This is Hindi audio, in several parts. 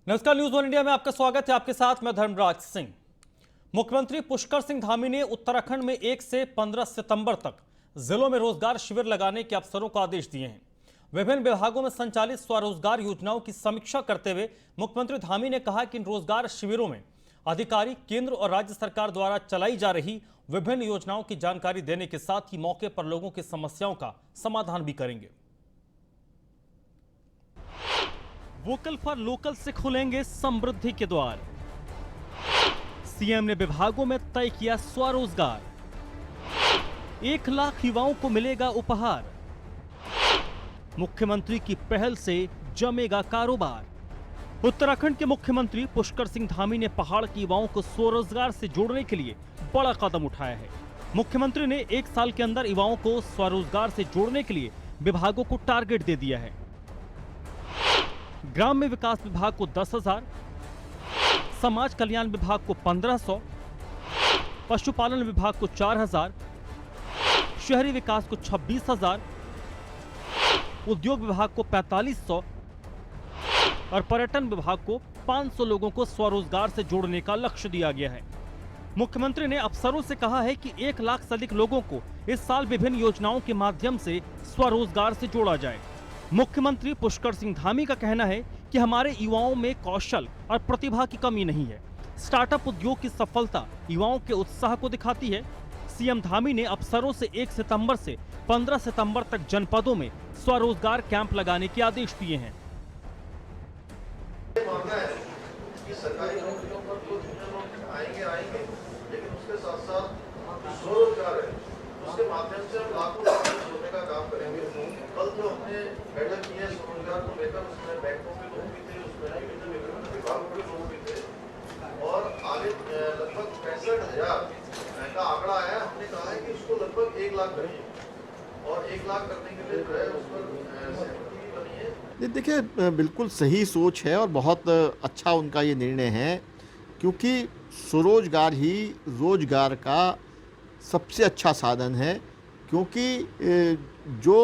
नमस्कार, न्यूज वन इंडिया में आपका स्वागत है। आपके साथ मैं धर्मराज सिंह। मुख्यमंत्री पुष्कर सिंह धामी ने उत्तराखंड में 1 से 15 सितंबर तक जिलों में रोजगार शिविर लगाने के अफसरों को आदेश दिए हैं। विभिन्न विभागों में संचालित स्वरोजगार योजनाओं की समीक्षा करते हुए मुख्यमंत्री धामी ने कहा कि इन रोजगार शिविरों में अधिकारी केंद्र और राज्य सरकार द्वारा चलाई जा रही विभिन्न योजनाओं की जानकारी देने के साथ ही मौके पर लोगों की समस्याओं का समाधान भी करेंगे। वोकल फॉर लोकल से खुलेंगे समृद्धि के द्वार। सीएम ने विभागों में तय किया स्वरोजगार। 1 लाख युवाओं को मिलेगा उपहार। मुख्यमंत्री की पहल से जमेगा कारोबार। उत्तराखंड के मुख्यमंत्री पुष्कर सिंह धामी ने पहाड़ के युवाओं को स्वरोजगार से जोड़ने के लिए बड़ा कदम उठाया है। मुख्यमंत्री ने 1 साल के अंदर युवाओं को स्वरोजगार से जोड़ने के लिए विभागों को टारगेट दे दिया है। ग्राम्य विकास विभाग को 10,000, समाज कल्याण विभाग को 1,500, पशुपालन विभाग को 4,000, शहरी विकास को 26,000, उद्योग विभाग को 4,500 और पर्यटन विभाग को 500 लोगों को स्वरोजगार से जोड़ने का लक्ष्य दिया गया है। मुख्यमंत्री ने अफसरों से कहा है कि 1 लाख से अधिक लोगों को इस साल विभिन्न योजनाओं के माध्यम से स्वरोजगार से जोड़ा जाए। मुख्यमंत्री पुष्कर सिंह धामी का कहना है कि हमारे युवाओं में कौशल और प्रतिभा की कमी नहीं है। स्टार्टअप उद्योग की सफलता युवाओं के उत्साह को दिखाती है। सीएम धामी ने अफसरों से 1 सितंबर से 15 सितंबर तक जनपदों में स्वरोजगार कैंप लगाने के आदेश दिए हैं। सरकारी नौकरियों पर तो जितने लोग आएंगे, लेकिन उसके साथ साथ स्वरोजगार है, उसके माध्यम से हम लाखों लोगों को जोड़ने का काम करेंगे। कल जो हमने बैठक की है स्वरोजगार को लेकर, उसमें बैंकों के लोग भी थे, उसमें विभिन्न विभागों के लोग भी थे और आगे लगभग 65,000 का आंकड़ा आया। हमने कहा है कि उसको लगभग 1 लाख करिए और 1 लाख करने के लिए जो है उस पर सहमति भी बनी है। देखिए, बिल्कुल सही सोच है और बहुत अच्छा उनका ये निर्णय है, क्योंकि स्वरोजगार ही रोजगार का सबसे अच्छा साधन है। क्योंकि जो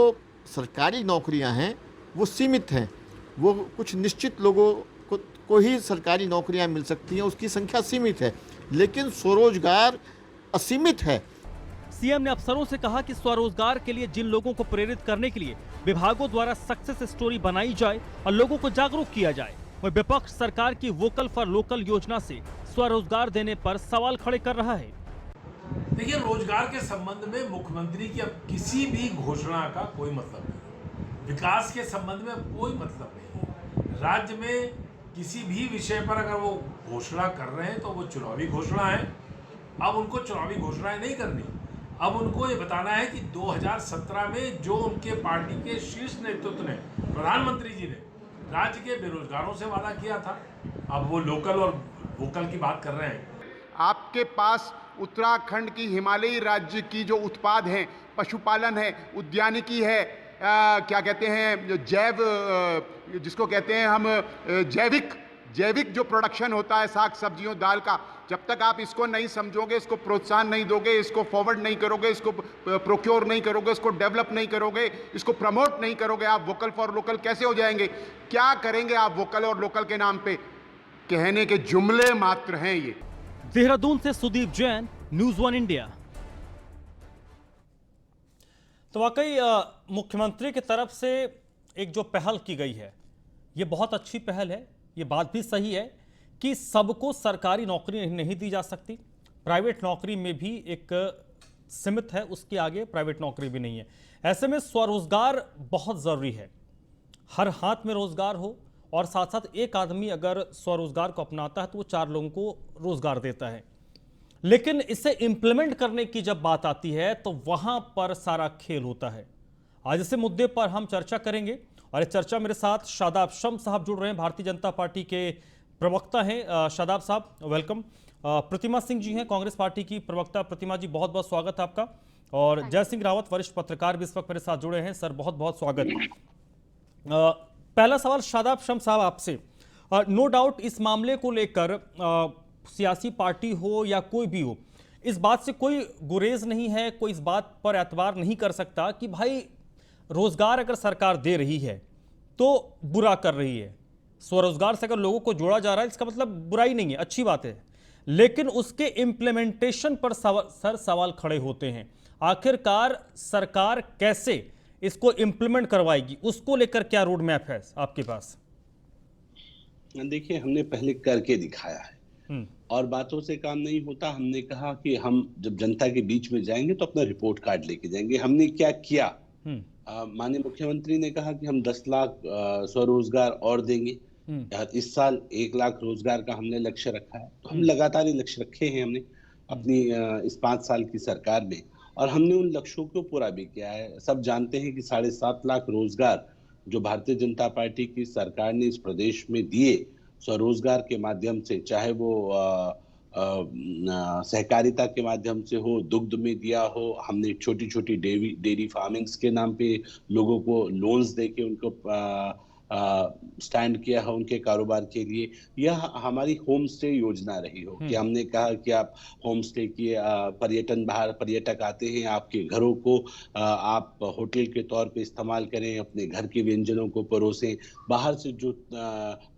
सरकारी नौकरियां हैं वो सीमित हैं, वो कुछ निश्चित लोगों को ही सरकारी नौकरियां मिल सकती हैं, उसकी संख्या सीमित है, लेकिन स्वरोजगार असीमित है। सीएम ने अफसरों से कहा कि स्वरोजगार के लिए जिन लोगों को प्रेरित करने के लिए विभागों द्वारा सक्सेस स्टोरी बनाई जाए और लोगों को जागरूक किया जाए। वह विपक्ष सरकार की वोकल फॉर लोकल योजना से स्वरोजगार देने पर सवाल खड़े कर रहा है। देखिए, रोजगार के संबंध में मुख्यमंत्री की अब किसी भी घोषणा का कोई मतलब नहीं, विकास के संबंध में कोई मतलब नहीं। राज्य में किसी भी विषय पर अगर वो घोषणा कर रहे हैं तो वो चुनावी घोषणा है। अब उनको चुनावी घोषणाएं नहीं करनी, अब उनको ये बताना है कि 2017 में जो उनके पार्टी के शीर्ष नेतृत्व ने, प्रधानमंत्री जी ने राज्य के बेरोजगारों से वादा किया था, अब वो लोकल और वोकल की बात कर रहे हैं। आपके पास उत्तराखंड की हिमालयी राज्य की जो उत्पाद हैं, पशुपालन है, उद्यानिकी है, क्या कहते हैं, जिसको कहते हैं हम जैविक जो प्रोडक्शन होता है साग सब्जियों दाल का, जब तक आप इसको नहीं समझोगे, इसको प्रोत्साहन नहीं दोगे, इसको फॉरवर्ड नहीं करोगे, इसको प्रोक्योर नहीं करोगे, इसको डेवलप नहीं करोगे, इसको प्रमोट नहीं करोगे, आप वोकल फॉर लोकल कैसे हो जाएंगे? क्या करेंगे आप वोकल और लोकल के नाम पे? कहने के जुमले मात्र हैं ये। देहरादून से Sudeep Jain, news one India. तो वाकई मुख्यमंत्री की तरफ से एक जो पहल की गई है, ये बहुत अच्छी पहल है। ये बात भी सही है कि सबको सरकारी नौकरी नहीं दी जा सकती, प्राइवेट नौकरी में भी एक सीमित है, उसके आगे प्राइवेट नौकरी भी नहीं है। ऐसे में स्वरोजगार बहुत ज़रूरी है, हर हाथ में रोजगार हो और साथ साथ एक आदमी अगर स्वरोजगार को अपनाता है तो वो 4 लोगों को रोजगार देता है। लेकिन इसे इंप्लीमेंट करने की जब बात आती है तो वहां पर सारा खेल होता है। आज इसी मुद्दे पर हम चर्चा करेंगे और इस चर्चा मेरे साथ शादाब शम्स साहब जुड़ रहे हैं, भारतीय जनता पार्टी के प्रवक्ता हैं। शादाब साहब वेलकम। प्रतिमा सिंह जी हैं, कांग्रेस पार्टी की प्रवक्ता। प्रतिमा जी, बहुत बहुत स्वागत है आपका। और जय सिंह रावत, वरिष्ठ पत्रकार, भी इस वक्त मेरे साथ जुड़े हैं। सर, बहुत बहुत स्वागत। पहला सवाल शादाब शम्स साहब आपसे। नो डाउट इस मामले को लेकर सियासी पार्टी हो या कोई भी हो, इस बात से कोई गुरेज नहीं है, कोई इस बात पर एतबार नहीं कर सकता कि भाई रोजगार अगर सरकार दे रही है तो बुरा कर रही है, स्वरोजगार से अगर लोगों को जोड़ा जा रहा है इसका मतलब बुराई नहीं है, अच्छी बात है, लेकिन उसके इम्प्लीमेंटेशन पर सवाल खड़े होते हैं। आखिरकार सरकार कैसे इसको इम्प्लीमेंट करवाएगी, उसको लेकर क्या रोड मैप है आपके पास? देखिए, हमने पहले करके दिखाया है और बातों से काम नहीं होता। हमने कहा कि हम जब जनता के बीच में जाएंगे तो अपना रिपोर्ट कार्ड लेके जाएंगे। हमने क्या किया? माननीय मुख्यमंत्री ने कहा कि हम 10 लाख स्वरोजगार और देंगे। इस साल 1 लाख रोजगार का हमने लक्ष्य रखा है। तो हम लगातार ये लक्ष्य रखे हैं हमने अपनी इस 5 साल की सरकार में, और हमने उन लक्ष्यों को पूरा भी किया है। सब जानते हैं कि 7.5 लाख रोजगार जो भारतीय जनता पार्टी की सरकार ने इस प्रदेश में दिए स्वरोजगार के माध्यम से, चाहे वो सहकारिता के माध्यम से हो, दुग्ध में दिया हो, हमने छोटी छोटी डेयरी फार्मिंग्स के नाम पे लोगों को लोन्स देके उनको स्टैंड किया है उनके कारोबार के लिए। यह हमारी होम स्टे योजना रही हो कि हमने कहा कि आप होम स्टे की बाहर पर्यटक आते हैं, आपके घरों को आप होटल के तौर पे इस्तेमाल करें, अपने घर के व्यंजनों को परोसें। बाहर से जो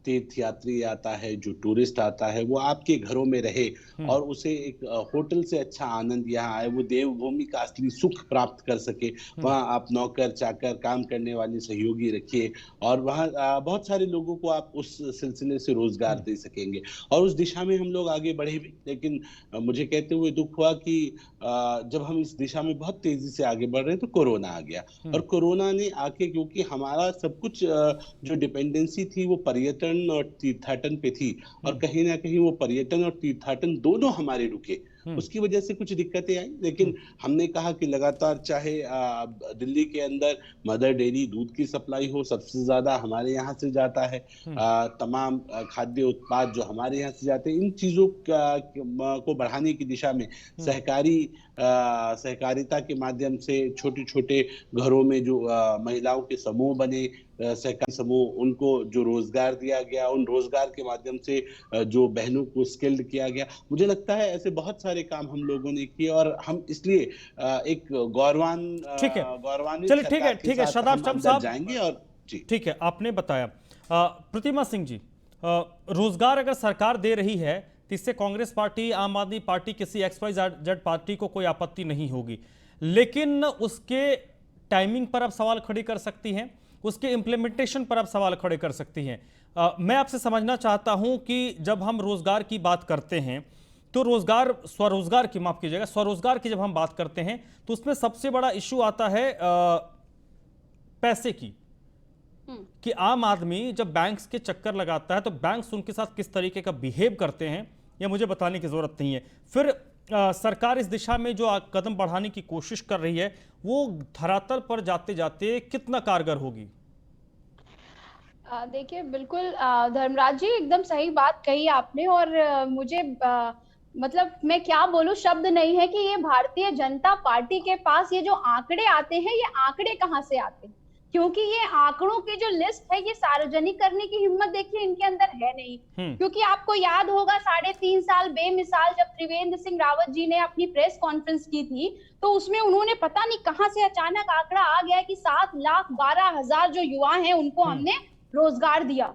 तीर्थ यात्री आता है, जो टूरिस्ट आता है, वो आपके घरों में रहे और उसे एक होटल से अच्छा आनंद यहाँ आए, वो देवभूमि का असली सुख प्राप्त कर सके। वहाँ आप नौकर चाकर काम करने वाले सहयोगी रखिए और वहाँ बहुत सारे लोगों को आप उस सिलसिले से रोजगार दे सकेंगे, और उस दिशा में हम लोग आगे बढ़े भी। लेकिन मुझे कहते हुए दुख हुआ कि जब हम इस दिशा में बहुत तेजी से आगे बढ़ रहे तो कोरोना आ गया, और कोरोना ने आके, क्योंकि हमारा सब कुछ जो डिपेंडेंसी थी वो पर्यटन और तीर्थाटन पे थी, और कहीं ना कहीं वो पर्यटन और तीर्थाटन दोनों हमारे रुके, उसकी वजह से कुछ दिक्कतें आई। लेकिन हमने कहा कि लगातार, चाहे दिल्ली के अंदर मदर डेयरी दूध की सप्लाई हो, सबसे ज्यादा हमारे यहाँ से जाता है, तमाम खाद्य उत्पाद जो हमारे यहाँ से जाते हैं, इन चीजों को बढ़ाने की दिशा में सहकारिता के माध्यम से छोटे छोटे घरों में जो महिलाओं के समूह बने, सहकारी समूह, उनको जो रोजगार दिया गया, उन रोजगार के माध्यम से जो बहनों को स्किल्ड किया गया। मुझे लगता है ऐसे बहुत सारे काम हम लोगों ने किए, और हम इसलिए एक गौरवान्वित चलिए, ठीक है शादाब शम्स साहब जाएंगे। और जी ठीक है, आपने बताया। प्रतिमा सिंह जी, रोजगार अगर सरकार दे रही है तो इससे कांग्रेस पार्टी, आम आदमी पार्टी, किसी XYZ पार्टी को कोई आपत्ति नहीं होगी, लेकिन उसके टाइमिंग पर आप सवाल खड़ी कर सकती हैं, उसके इम्प्लीमेंटेशन पर आप सवाल खड़े कर सकती हैं। मैं आपसे समझना चाहता हूं कि जब हम रोजगार की बात करते हैं तो स्वरोजगार की, माफ कीजिएगा, स्वरोजगार की जब हम बात करते हैं तो उसमें सबसे बड़ा इशू आता है पैसे की, कि आम आदमी जब बैंक्स के चक्कर लगाता है तो बैंक्स उनके साथ किस तरीके का बिहेव करते हैं यह मुझे बताने की जरूरत नहीं है। फिर सरकार इस दिशा में जो कदम बढ़ाने की कोशिश कर रही है वो धरातल पर जाते जाते कितना कारगर होगी? देखिए, बिल्कुल धर्मराज जी, एकदम सही बात कही आपने, और मुझे मतलब मैं क्या बोलूं, शब्द नहीं है कि ये भारतीय जनता पार्टी के पास ये जो आंकड़े आते हैं, ये आंकड़े कहाँ से आते हैं, क्योंकि ये आंकड़ों की जो लिस्ट है ये सार्वजनिक करने की हिम्मत देखिए इनके अंदर है नहीं। क्योंकि आपको याद होगा 3.5 साल बेमिसाल जब त्रिवेंद्र सिंह रावत जी ने अपनी प्रेस कॉन्फ्रेंस की थी, तो उसमें उन्होंने पता नहीं कहां से अचानक आंकड़ा आ गया कि 7,12,000 जो युवा हैं उनको हमने रोजगार दिया।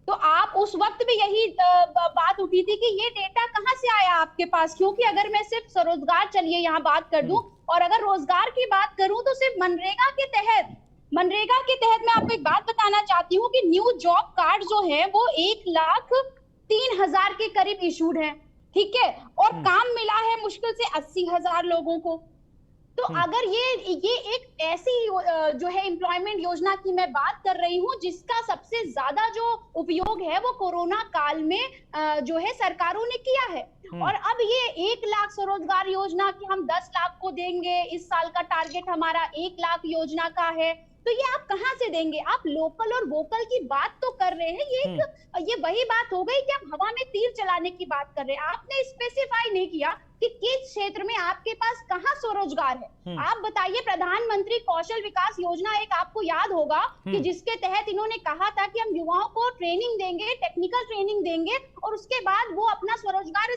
तो आप उस वक्त भी यही बात उठी थी कि ये डेटा कहाँ से आया आपके पास, क्योंकि अगर मैं सिर्फ स्वरोजगार, चलिए यहाँ बात कर दूं, और अगर रोजगार की बात करूं तो सिर्फ मनरेगा के तहत मैं आपको एक बात बताना चाहती हूँ कि न्यू जॉब कार्ड जो है वो 1,03,000 के करीब इशूड है, ठीक है, और काम मिला है मुश्किल से 80,000 लोगों को। तो अगर ये एक ऐसी जो है एम्प्लॉयमेंट योजना की मैं बात कर रही हूँ जिसका सबसे ज्यादा जो उपयोग है वो कोरोना काल में जो है सरकारों ने किया है, और अब ये 1 लाख स्वरोजगार योजना की हम 10 लाख को देंगे, इस साल का टारगेट हमारा 1 लाख योजना का है, तो ये आप कहाँ से देंगे? आप लोकल और वोकल की बात तो कर रहे हैं, ये वही बात हो गई कि आप हवा में तीर चलाने की बात कर रहे हैं। आपने स्पेसिफाई नहीं किया कि किस क्षेत्र में आपके पास कहाँ स्वरोजगार है। आप बताइए, प्रधानमंत्री कौशल विकास योजना एक आपको याद होगा कि जिसके तहत इन्होंने कहा था कि हम युवाओं को ट्रेनिंग देंगे, टेक्निकल ट्रेनिंग देंगे और उसके बाद वो अपना स्वरोजगार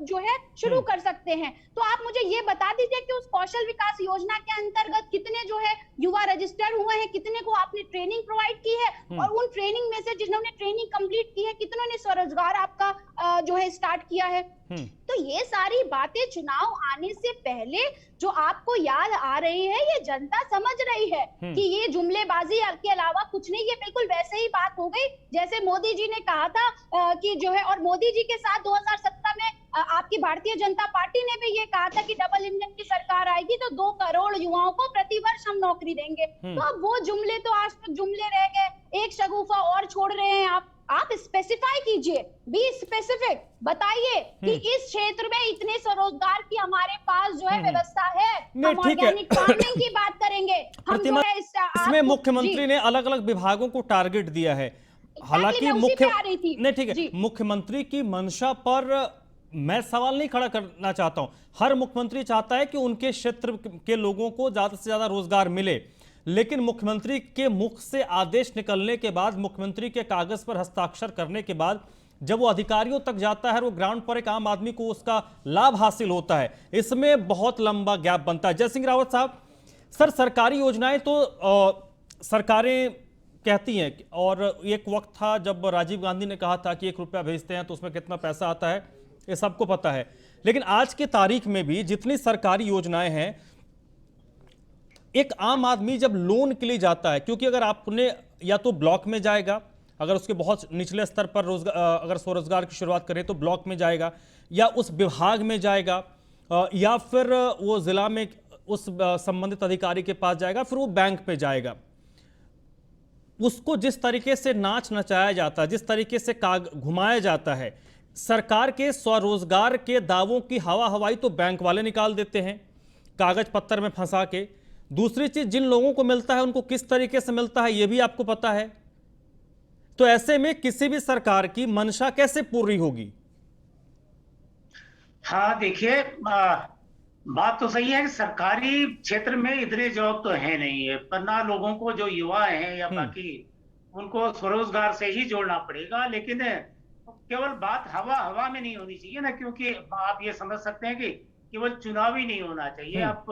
जो है शुरू कर सकते हैं। तो आप मुझे ये बता दीजिए कि उस कौशल विकास योजना के अंतर्गत कितने जो है युवा रजिस्टर हुए हैं, कितने को आपने ट्रेनिंग प्रोवाइड की है, और उन ट्रेनिंग में से जिन्होंने ट्रेनिंग कंप्लीट की है कितनों ने स्वरोजगार आपका जो है स्टार्ट किया है। तो ये सारी बातें चुनाव आने से पहले जो आपको याद आ रही है, ये जनता समझ रही है कि ये जुमलेबाजी के अलावा कुछ नहीं। ये बिल्कुल वैसे ही बात हो गई जैसे मोदी जी ने कहा था कि जो है, और मोदी जी के साथ 2017 में आपकी भारतीय जनता पार्टी ने भी ये कहा था कि डबल इंजन की सरकार आएगी तो 2 करोड़ युवाओं को प्रतिवर्ष हम नौकरी देंगे। तो अब वो जुमले तो आज तक जुमले रह गए, एक शगुफा और छोड़ रहे हैं आप स्पेसिफाई कीजिए, बी स्पेसिफिक, बताइए कि इस क्षेत्र में इतने स्वरोजगार की हमारे पास जो है व्यवस्था है। हम ऑर्गेनिक फार्मिंग की बात करेंगे, हम जो है इसमें मुख्यमंत्री ने अलग अलग विभागों को टारगेट दिया है। हालांकि मुख्यमंत्री की मंशा पर मैं सवाल नहीं खड़ा करना चाहता हूं। हर मुख्यमंत्री चाहता है कि उनके क्षेत्र के लोगों को ज्यादा से ज्यादा रोजगार मिले, लेकिन मुख्यमंत्री के मुख से आदेश निकलने के बाद, मुख्यमंत्री के कागज पर हस्ताक्षर करने के बाद जब वो अधिकारियों तक जाता है, वो ग्राउंड पर एक आम आदमी को उसका लाभ हासिल होता है, इसमें बहुत लंबा गैप बनता है। जयसिंह रावत साहब, सर सरकारी योजनाएं तो सरकारें कहती हैं, और एक वक्त था जब राजीव गांधी ने कहा था कि 1 रुपया भेजते हैं तो उसमें कितना पैसा आता है, ये सबको पता है। लेकिन आज की तारीख में भी जितनी सरकारी योजनाएं हैं, एक आम आदमी जब लोन के लिए जाता है, क्योंकि अगर आपने या तो ब्लॉक में जाएगा, अगर उसके बहुत निचले स्तर पर अगर स्वरोजगार की शुरुआत करें तो ब्लॉक में जाएगा, या उस विभाग में जाएगा, या फिर वो जिला में उस संबंधित अधिकारी के पास जाएगा, फिर वो बैंक पे जाएगा। उसको जिस तरीके से नाच नचाया जाता है, जिस तरीके से घुमाया जाता है, सरकार के स्वरोजगार के दावों की हवा हवाई तो बैंक वाले निकाल देते हैं कागज पत्थर में फंसा के। दूसरी चीज, जिन लोगों को मिलता है उनको किस तरीके से मिलता है ये भी आपको पता है। तो ऐसे में किसी भी सरकार की मंशा कैसे पूरी होगी? हाँ देखिए, बात तो सही है कि सरकारी क्षेत्र में इतने जॉब तो है नहीं है, पर ना लोगों को जो युवा हैं या बाकी उनको स्वरोजगार से ही जोड़ना पड़ेगा। लेकिन केवल बात हवा हवा में नहीं होनी चाहिए ना, क्योंकि आप ये समझ सकते हैं कि केवल चुनाव ही नहीं होना चाहिए। आप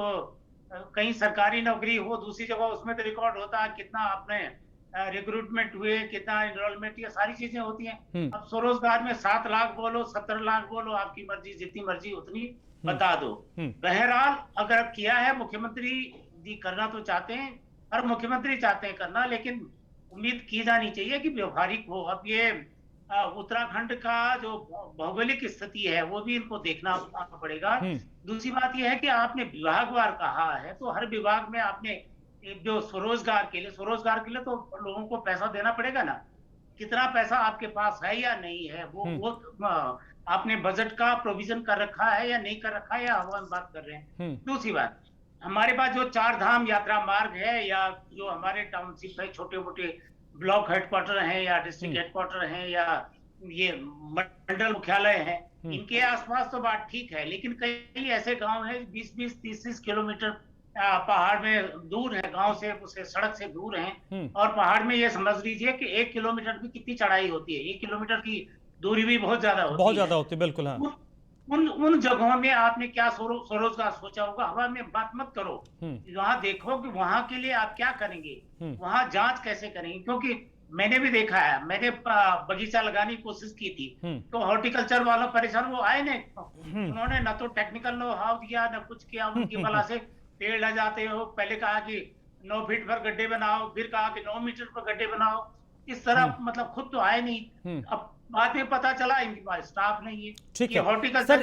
कहीं सरकारी नौकरी हो दूसरी जगह, उसमें तो रिकॉर्ड होता है कितना आपने रिक्रूटमेंट हुए, कितना एनरोलमेंट, ये सारी चीजें होती हैं। अब स्वरोजगार में 7 लाख बोलो, 17 लाख बोलो, आपकी मर्जी, जितनी मर्जी उतनी बता दो। बहरहाल अगर किया है, मुख्यमंत्री जी करना तो चाहते हैं, हर मुख्यमंत्री चाहते हैं करना, लेकिन उम्मीद की जानी चाहिए कि व्यवहारिक हो। अब ये उत्तराखंड का जो भौगोलिक स्थिति है वो भी इनको देखना पड़ेगा। दूसरी बात यह है कि आपने विभागवार कहा है, तो हर विभाग में आपने जो स्वरोजगार के लिए तो लोगों को पैसा देना पड़ेगा ना। कितना पैसा आपके पास है या नहीं है, वो आपने बजट का प्रोविजन कर रखा है या नहीं कर रखा है, या हम बात कर रहे हैं। दूसरी बात, हमारे पास जो 4 धाम यात्रा मार्ग है, या जो हमारे टाउनशिप है, छोटे मोटे ब्लॉक हेडक्वार्टर हैं या डिस्ट्रिक्ट हेडक्वार्टर हैं या ये मंडल मुख्यालय हैं, इनके आसपास तो बात ठीक है। लेकिन कई ऐसे गांव हैं 20-20, 30-30 किलोमीटर पहाड़ में दूर है, गांव से, उसे सड़क से दूर हैं, और पहाड़ में ये समझ लीजिए कि 1 किलोमीटर की कितनी चढ़ाई होती है, 1 किलोमीटर की दूरी भी बहुत ज्यादा होती है। बिल्कुल। हाँ। उन जगहों में आपने क्या स्वरोजगार सोचा होगा? हवा में बात मत करो, वहां देखो कि वहां के लिए आप क्या करेंगे, वहां जांच कैसे करेंगे। क्योंकि मैंने भी देखा है, मैंने बगीचा लगाने की कोशिश की थी, तो हॉर्टिकल्चर वालों परेशान, वो आए नहीं, उन्होंने न तो टेक्निकल नो हाउ दिया, न कुछ किया। उनकी वजह से पेड़ लग जाते हो, पहले कहा कि 9 फीट पर गड्ढे बनाओ, फिर कहा कि 9 मीटर पर गड्ढे बनाओ, इस तरह मतलब खुद तो आए नहीं। अब बाद में पता चला इनके पास स्टाफ नहीं है। ठीक है सर,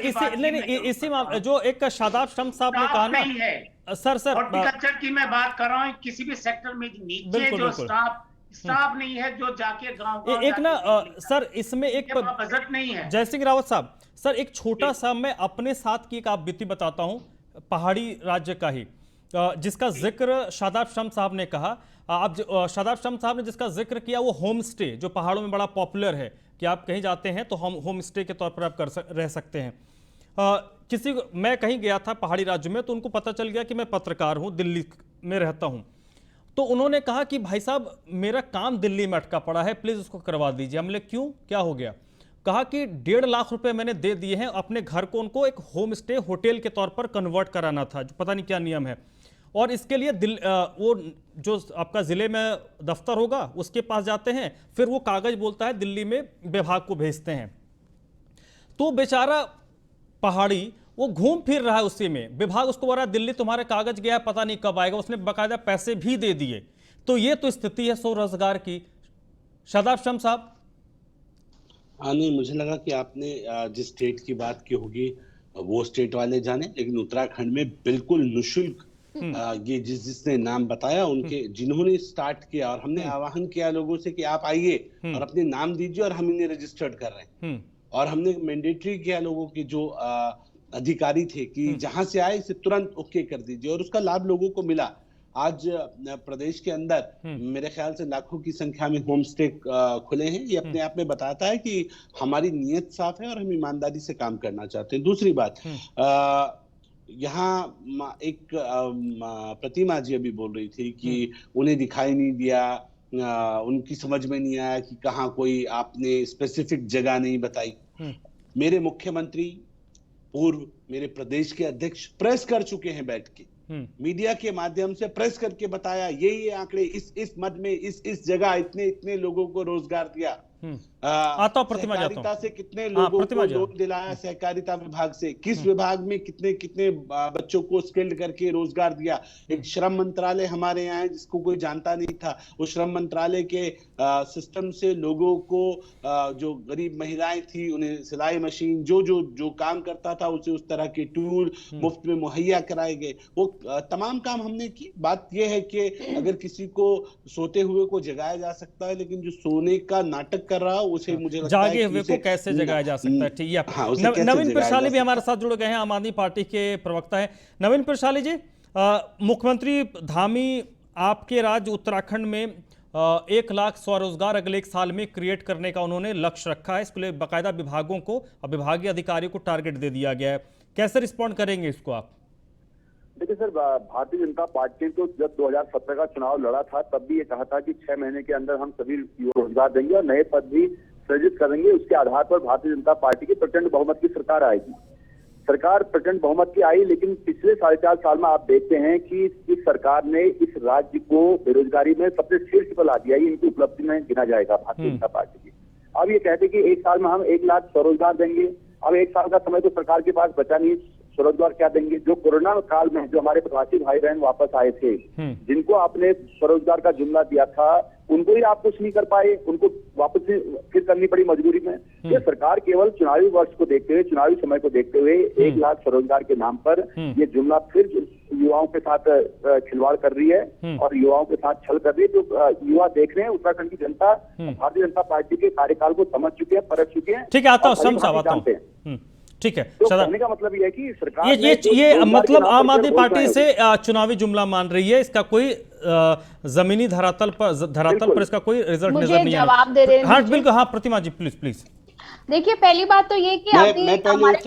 इसी मामले जो एक शादाब शम्स साहब ने कहा नहीं है सर हॉर्टिकल्चर की मैं बात कर रहा हूँ, किसी भी सेक्टर में नीचे जो स्टाफ नहीं है, जो जाके गाँव एक ना सर, इसमें एक बजट नहीं है। जयसिंह रावत साहब, सर एक छोटा सा मैं अपने साथ की एक आप बीती बताता हूँ, पहाड़ी राज्य का ही, जिसका जिक्र शादाब शम्स साहब ने कहा। आप शादाब शम्स साहब ने जिसका जिक्र किया वो होम स्टे, जो पहाड़ों में बड़ा पॉपुलर है कि आप कहीं जाते हैं तो हम होम स्टे के तौर पर आप रह सकते हैं। किसी को, मैं कहीं गया था पहाड़ी राज्य में, तो उनको पता चल गया कि मैं पत्रकार हूं, दिल्ली में रहता हूं, तो उन्होंने कहा कि भाई साहब मेरा काम दिल्ली में अटका पड़ा है, प्लीज उसको करवा दीजिए। हमने क्यों, क्या हो गया? कहा कि 1.5 लाख रुपए मैंने दे दिए हैं, अपने घर को उनको एक होम स्टे होटल के तौर पर कन्वर्ट कराना था, जो पता नहीं क्या नियम है, और इसके लिए वो जो आपका जिले में दफ्तर होगा उसके पास जाते हैं, फिर वो कागज बोलता है दिल्ली में विभाग को भेजते हैं। तो बेचारा पहाड़ी वो घूम फिर रहा है उसी में, विभाग उसको बोल रहा है दिल्ली तुम्हारे कागज गया, पता नहीं कब आएगा, उसने बाकायदा पैसे भी दे दिए। तो ये तो स्थिति है स्वरोजगार की। शादाब शम्स साहब। नहीं, मुझे लगा कि आपने जिस स्टेट की बात की होगी वो स्टेट वाले जाने, लेकिन उत्तराखंड में बिल्कुल निःशुल्क ये जिसने नाम बताया उनके, जिन्होंने स्टार्ट किया, और हमने आह्वान किया लोगों से कि आप आइए और अपने नाम दीजिए, और हम इन्हें रजिस्टर्ड कर रहे हैं। और हमने मैंडेटरी किया लोगों के जो अधिकारी थे कि जहां से आए इसे तुरंत ओके कर दीजिए, और उसका लाभ लोगों को मिला। आज प्रदेश के अंदर मेरे ख्याल से लाखों की संख्या में होम स्टे खुले हैं। ये अपने आप में बताता है कि हमारी नीयत साफ है और हम ईमानदारी से काम करना चाहते हैं। दूसरी बात, यहाँ एक प्रतिमा जी अभी बोल रही थी कि उन्हें दिखाई नहीं दिया, उनकी समझ में नहीं आया कि कहाँ कोई आपने स्पेसिफिक जगह नहीं बताई। मेरे मुख्यमंत्री, पूर्व मेरे प्रदेश के अध्यक्ष प्रेस कर चुके हैं, बैठ के मीडिया के माध्यम से प्रेस करके बताया ये आंकड़े, इस मद में इस जगह इतने लोगों को रोजगार दिया। सहकारिता से कितने लोगों को लोन दिलाया, सहकारिता विभाग से किस विभाग में कितने बच्चों को स्किल्ड करके रोजगार दिया। एक श्रम मंत्रालय हमारे यहाँ है जिसको कोई जानता नहीं था, उस श्रम मंत्रालय के सिस्टम से लोगों को, जो गरीब महिलाएं थी उन्हें सिलाई मशीन, जो काम करता था उसे उस तरह के टूल मुफ्त में मुहैया कराए गए। वो तमाम काम हमने की। बात यह है कि अगर किसी को सोते हुए को जगाया जा सकता है, लेकिन जो सोने का नाटक कर रहा है उसे मुझे लगता है जागे हुए को कैसे जगाया जा सकता है। ठीक है, नवीन प्रशाली भी हमारे साथ जुड़ गए हैं, आम आदमी पार्टी के प्रवक्ता हैं। नवीन प्रशाली जी, मुख्यमंत्री धामी आपके राज्य उत्तराखंड में 1 लाख स्वरोजगार अगले 1 साल में क्रिएट करने का उन्होंने लक्ष्य रखा है। इसके लिए बाकायदा विभागों को और विभागीय अधिकारियों को टारगेट दे दिया गया है। कैसे रिस्पॉन्ड करेंगे इसको आप? देखिए सर, भारतीय जनता पार्टी ने तो जब 2017 का चुनाव लड़ा था तब भी ये कहा था कि 6 महीने के अंदर हम सभी रोजगार देंगे और नए पद भी सृजित करेंगे। उसके आधार पर भारतीय जनता पार्टी की प्रचंड बहुमत की सरकार आएगी। सरकार प्रचंड बहुमत की आई, लेकिन पिछले 4.5 साल में आप देखते हैं कि इस सरकार ने इस राज्य को बेरोजगारी में सबसे शीर्ष पर ला दिया। ये इनकी उपलब्धि में गिना जाएगा भारतीय जनता पार्टी की। अब ये कहते कि 1 साल में हम 1 लाख स्वरोजगार देंगे। अब 1 साल का समय तो सरकार के पास बचा नहीं, स्वरोजगार क्या देंगे? जो कोरोना काल में जो हमारे प्रवासी भाई बहन वापस आए थे, जिनको आपने स्वरोजगार का जुमला दिया था, उनको ही आप कुछ नहीं कर पाए, उनको वापस फिर करनी पड़ी मजबूरी में। ये सरकार केवल चुनावी वर्ष को देखते हुए, चुनावी समय को देखते हुए 1 लाख स्वरोजगार के नाम पर ये जुमला फिर युवाओं के साथ खिलवाड़ कर रही है और युवाओं के साथ छल कर रही है। जो युवा देख रहे हैं, उत्तराखंड की जनता भारतीय जनता पार्टी के कार्यकाल को समझ चुके हैं, परख चुके हैं। ठीक है, आता हूं। ठीक है, तो कहने का मतलब ये है कि सरकार ये मतलब आम आदमी पार्टी से चुनावी जुमला मान रही है, इसका कोई जमीनी धरातल पर इसका कोई रिजल्ट नजर नहीं आ रहा। हाँ बिल्कुल, हाँ प्रतिमा जी प्लीज। देखिए, पहली बात तो ये कि अभी हमारे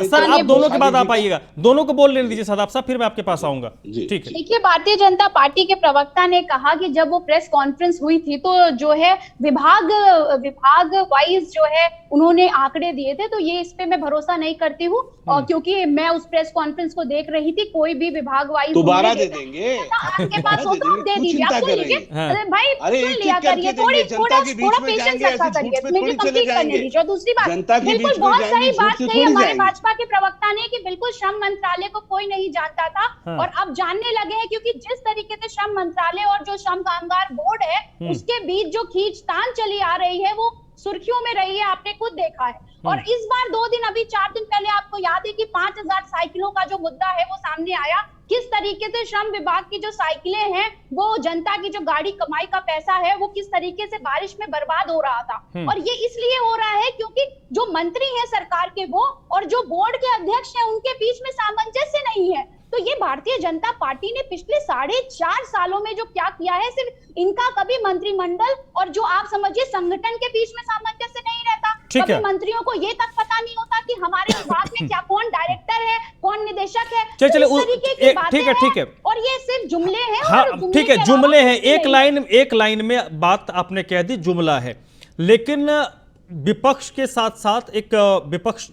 सर आप दोनों के बाद आप आइएगा, दोनों को बोल लेने दीजिए साहब साहब, फिर मैं आपके पास आऊंगा। ठीक है। देखिए, भारतीय जनता पार्टी के प्रवक्ता ने कहा कि जब वो प्रेस कॉन्फ्रेंस हुई थी तो जो है विभाग वाइज जो है उन्होंने आंकड़े दिए थे, तो ये इस पे मैं भरोसा नहीं करती हूँ, और क्योंकि मैं उस प्रेस कॉन्फ्रेंस को देख रही थी, कोई भी विभाग वाइज दोबारा दे देंगे, आपके पास हो तो आप दे दीजिए, आप सुन लीजिए। अरे भाई सुन लिया करिए, थोड़ा पेशेंस रखा करिए, मुझे कंप्लीट करने दीजिए। दूसरी बात, बिल्कुल बहुत सही बात कही हमारे भाजपा के प्रवक्ता ने कि बिल्कुल श्रम मंत्रालय को कोई नहीं जानता था, और अब जानने लगे हैं, क्योंकि जिस तरीके से श्रम मंत्रालय और जो श्रम कामगार बोर्ड है उसके बीच जो खींचतान चली आ रही है वो सुर्खियों में रही है, आपने खुद देखा है। और इस बार 4 दिन पहले आपको याद है कि 5000 साइकिलों का जो मुद्दा है वो सामने आया, किस तरीके से श्रम विभाग की जो साइकिलें हैं, वो जनता की जो गाड़ी कमाई का पैसा है, वो किस तरीके से बारिश में बर्बाद हो रहा था। और ये इसलिए हो रहा है क्योंकि जो मंत्री है सरकार के वो और जो बोर्ड के अध्यक्ष हैं उनके बीच में सामंजस्य नहीं है। तो ये भारतीय जनता पार्टी ने पिछले 4.5 सालों में जो क्या किया है, सिर्फ इनका कभी मंत्रिमंडल और जो आप समझिए संगठन के बीच में सामंजस्य नहीं रहता। कभी मंत्रियों को ये तक पता नहीं होता कि हमारे विभाग में है क्या, कौन डायरेक्टर है, कौन निदेशक है। चलिए तो इस तरीके की बातें ठीक है। और ये सिर्फ जुमले हैं। हाँ और जुमले ठीक है, के जुमले अलावा हैं, कुछ नहीं। एक लाइन में बात आपने कह दी, जुमला है। लेकिन विपक्ष के साथ साथ एक विपक्ष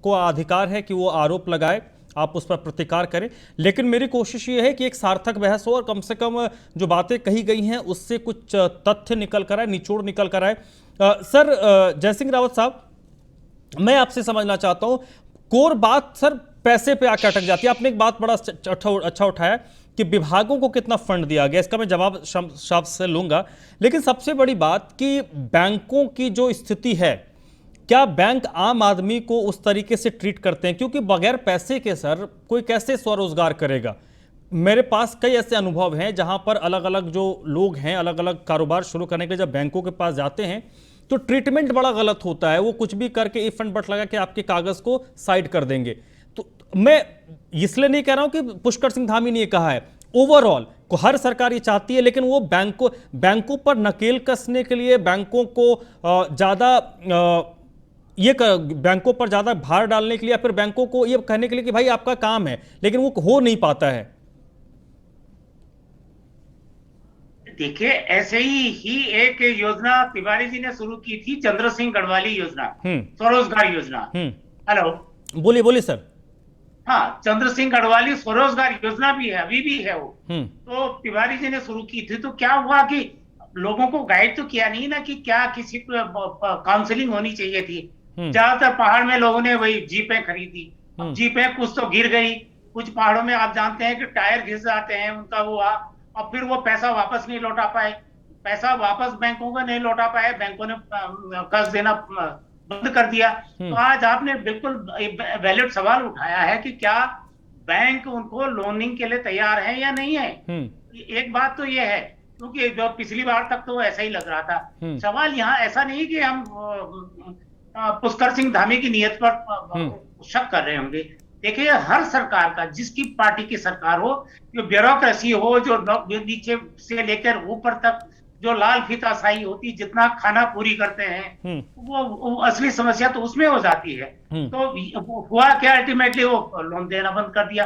को अधिकार है कि वो आरोप लगाए, आप उस पर प्रतिकार करें, लेकिन मेरी कोशिश ये है कि एक सार्थक बहस हो और कम से कम जो बातें कही गई हैं उससे कुछ तथ्य निकल कर आए, निचोड़ निकल कर आए। सर जय सिंह रावत साहब, मैं आपसे समझना चाहता हूं, कोर बात सर पैसे पे आकर अटक जाती है। आपने एक बात बड़ा अच्छा उठाया कि विभागों को कितना फंड दिया गया, इसका मैं जवाब शब्द से लूंगा, लेकिन सबसे बड़ी बात कि बैंकों की जो स्थिति है, क्या बैंक आम आदमी को उस तरीके से ट्रीट करते हैं? क्योंकि बगैर पैसे के सर कोई कैसे स्वरोजगार करेगा। मेरे पास कई ऐसे अनुभव हैं जहां पर अलग अलग जो लोग हैं, अलग अलग कारोबार शुरू करने के लिए जब बैंकों के पास जाते हैं तो ट्रीटमेंट बड़ा गलत होता है। वो कुछ भी करके इफ एंड बट लगा के आपके कागज को साइड कर देंगे। तो मैं इसलिए नहीं कह रहा हूं कि पुष्कर सिंह धामी ने कहा है, ओवरऑल को हर सरकार ये चाहती है, लेकिन वो बैंकों पर नकेल कसने के लिए, बैंकों को बैंकों पर ज्यादा भार डालने के लिए, या फिर बैंकों को ये कहने के लिए कि भाई आपका काम है, लेकिन वो हो नहीं पाता है। देखिए, ऐसे ही एक योजना तिवारी जी ने शुरू की थी, चंद्र सिंह गढ़वाली योजना, स्वरोजगार योजना। हेलो, बोलिए सर। हाँ, चंद्र सिंह गढ़वाली स्वरोजगार योजना भी है, अभी भी है वो। तो तिवारी जी ने शुरू की थी। तो क्या हुआ कि लोगों को गाइड तो किया नहीं ना कि क्या किसी काउंसलिंग होनी चाहिए थी। ज्यादातर पहाड़ में लोगों ने वही जीपें खरीदी। जीपें कुछ तो गिर गई, कुछ पहाड़ों में आप जानते हैं कि टायर घिस जाते हैं, उनका हुआ, और फिर वो पैसा वापस नहीं लौटा पाए। पैसा वापस बैंकों को नहीं लौटा पाए, बैंकों ने कर्ज देना बंद कर दिया। तो आज आपने बिल्कुल वैलिड सवाल उठाया है कि क्या बैंक उनको लोनिंग के लिए तैयार है या नहीं है। एक बात तो ये है, क्योंकि जो पिछली बार तक तो ऐसा ही लग रहा था। सवाल यहाँ ऐसा नहीं कि हम पुष्कर सिंह धामी की नीयत पर शक कर रहे होंगे। देखिए, हर सरकार का, जिसकी पार्टी की सरकार हो, जो ब्यूरोक्रेसी हो, जो नीचे से लेकर ऊपर तक जो लाल फीताशाही होती, जितना खाना पूरी करते हैं, वो असली समस्या तो उसमें हो जाती है। तो हुआ क्या, अल्टीमेटली वो लोन देना बंद कर दिया।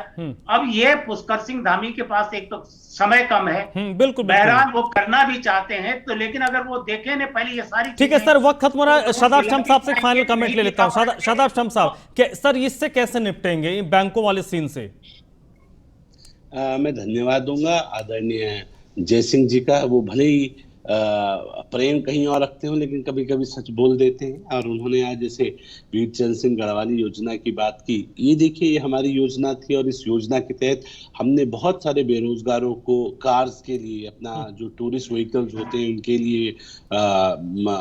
अब ये पुष्कर सिंह धामी के पास एक तो समय कम है, बिल्कुल बहरहाल वो करना भी चाहते हैं, तो लेकिन अगर वो देखें ने पहले ये सारी, ठीक है सर, वक्त खत्म हो रहा है। शादाब शम्स साहब से फाइनल कमेंट ले लेता हूँ। शादाब शम्स साहब, सर इससे कैसे निपटेंगे बैंकों वाले सीन से? मैं धन्यवाद दूंगा आदरणीय जय सिंह जी का। वो भले ही प्रेम कहीं और रखते हो, लेकिन कभी कभी सच बोल देते हैं। और उन्होंने आज जैसे वीर चंद्र सिंह गढ़वाली योजना की बात की, ये देखिए, ये हमारी योजना थी और इस योजना के तहत हमने बहुत सारे बेरोजगारों को कार्स के लिए, अपना जो टूरिस्ट व्हीकल्स होते हैं उनके लिए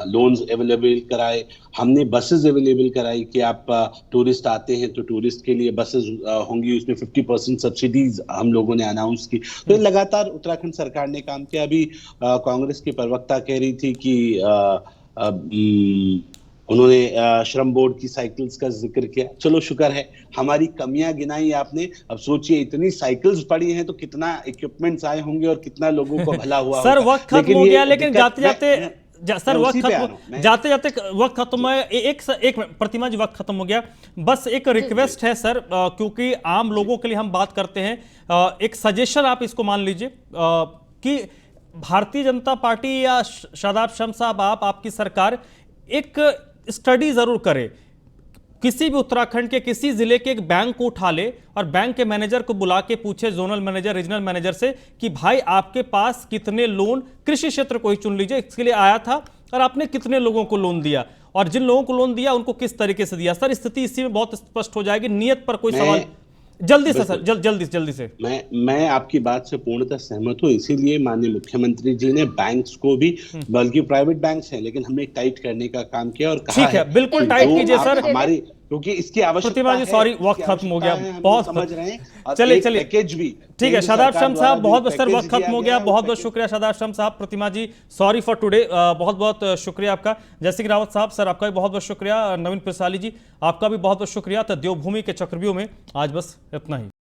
लोन्स अवेलेबल कराए। हमने बसेस अवेलेबल कराई कि आप टूरिस्ट आते हैं तो टूरिस्ट के लिए बसेस होंगी, उसमें 50% सब्सिडीज हम लोगों ने अनाउंस की। तो ये लगातार उत्तराखंड सरकार ने काम किया। अभी कांग्रेस की प्रवक्ता कह रही थी कि उन्होंने श्रम बोर्ड की साइकिल्स का जिक्र किया। चलो, शुक्र है, हमारी कमियां गिनाई आपने। अब सोचिए, इतनी साइकिल्स पड़ी हैं तो कितना इक्विपमेंट्स आए होंगे और कितना लोगों को भला हुआ सर वक्त खत्म हो गया, लेकिन जाते जाते वक्त खत्म है। एक प्रतिमा जी, वक्त खत्म हो गया। बस एक रिक्वेस्ट है सर, क्योंकि आम लोगों के लिए हम बात करते हैं, एक सजेशन आप इसको मान लीजिए कि भारतीय जनता पार्टी या शादाब शम्स साहब, आपकी सरकार एक स्टडी जरूर करे, किसी भी उत्तराखंड के किसी जिले के एक बैंक को उठा ले और बैंक के मैनेजर को बुला के पूछे, जोनल मैनेजर, रीजनल मैनेजर से, कि भाई आपके पास कितने लोन, कृषि क्षेत्र को ही चुन लीजिए, इसके लिए आया था, और आपने कितने लोगों को लोन दिया, और जिन लोगों को लोन दिया उनको किस तरीके से दिया। सर स्थिति इसी में बहुत स्पष्ट हो जाएगी। नियत पर कोई सवाल जल्दी से सर, जल्दी से। मैं आपकी बात से पूर्णतः सहमत हूं। इसीलिए माननीय मुख्यमंत्री जी ने बैंक्स को भी, बल्कि प्राइवेट बैंक्स हैं लेकिन हमने टाइट करने का काम किया और कहा ठीक है, बिल्कुल टाइट कीजिए सर, हमारी, क्योंकि इसकी आवश्यकता है। सॉरी, वक्त खत्म हो गया, बहुत समझ रहे हैं। चलिए पैकेज भी ठीक है। शादाब शम्स साहब, बहुत सर वक्त खत्म हो गया, बहुत बहुत शुक्रिया शादाब शम्स साहब। प्रतिमा जी, सॉरी फॉर टुडे, बहुत बहुत शुक्रिया आपका। जय सिंह रावत साहब, सर आपका भी बहुत बहुत शुक्रिया। नवीन पिरसाली जी, आपका भी बहुत बहुत शुक्रिया। तो देवभूमि के चक्रव्यूह में आज बस इतना ही।